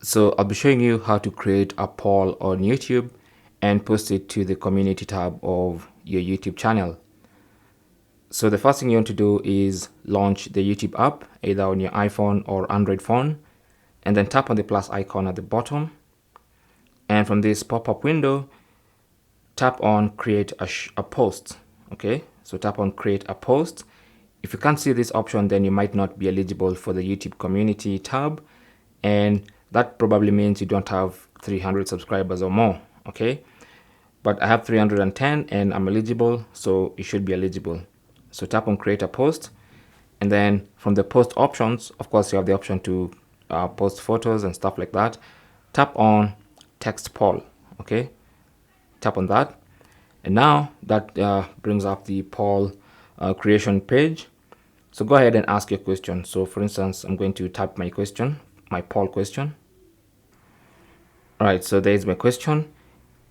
So I'll be showing you how to create a poll on YouTube and post it to the community tab of your YouTube channel. So the first thing you want to do is launch the YouTube app either on your iPhone or Android phone, and then tap on the plus icon at the bottom. And from this pop-up window, tap on create a post. Okay, so tap on create a post. If you can't see this option, then you might not be eligible for the YouTube community tab, and that probably means you don't have 300 subscribers or more. Okay, but I have 310 and I'm eligible, so you should be eligible. So tap on create a post, and then from the post options, of course, you have the option to post photos and stuff like that. Tap on text poll. Okay, tap on that, and now that brings up the poll creation page. So go ahead and ask your question. So for instance, I'm going to type my question, my poll question. All right, so there's my question.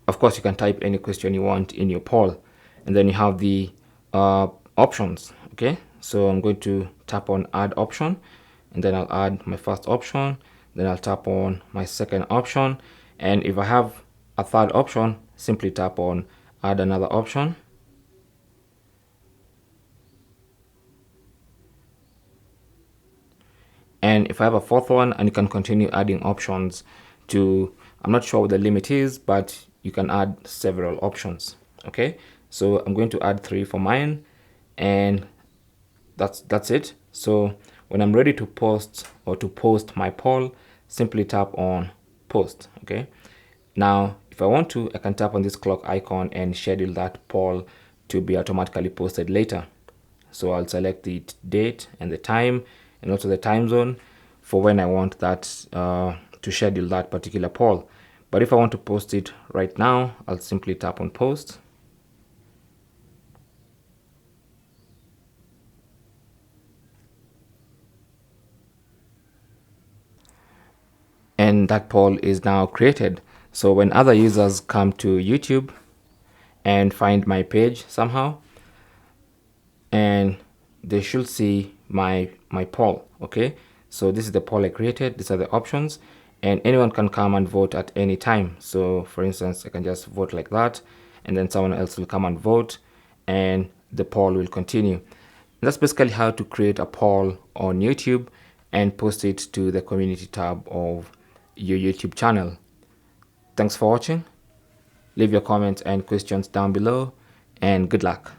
Of course, you can type any question you want in your poll, and then you have the options. Okay, so I'm going to tap on add option, and then I'll add my first option, then I'll tap on my second option, and if I have a third option, simply tap on add another option. And if I have a fourth one, and you can continue adding options to, I'm not sure what the limit is, but you can add several options. Okay, so I'm going to add 3 for mine, and that's it. So when I'm ready to post or to post my poll, simply tap on post. Okay, now if I want to, I can tap on this clock icon and schedule that poll to be automatically posted later. So I'll select the date and the time, and also the time zone for when I want that to schedule that particular poll. But if I want to post it right now, I'll simply tap on post. And that poll is now created. So when other users come to YouTube and find my page somehow, and they should see my poll. Okay, so this is the poll I created, these are the options, and anyone can come and vote at any time. So for instance, I can just vote like that, and then someone else will come and vote, and the poll will continue. And that's basically how to create a poll on YouTube and post it to the community tab of your YouTube channel. Thanks for watching. Leave your comments and questions down below, and good luck.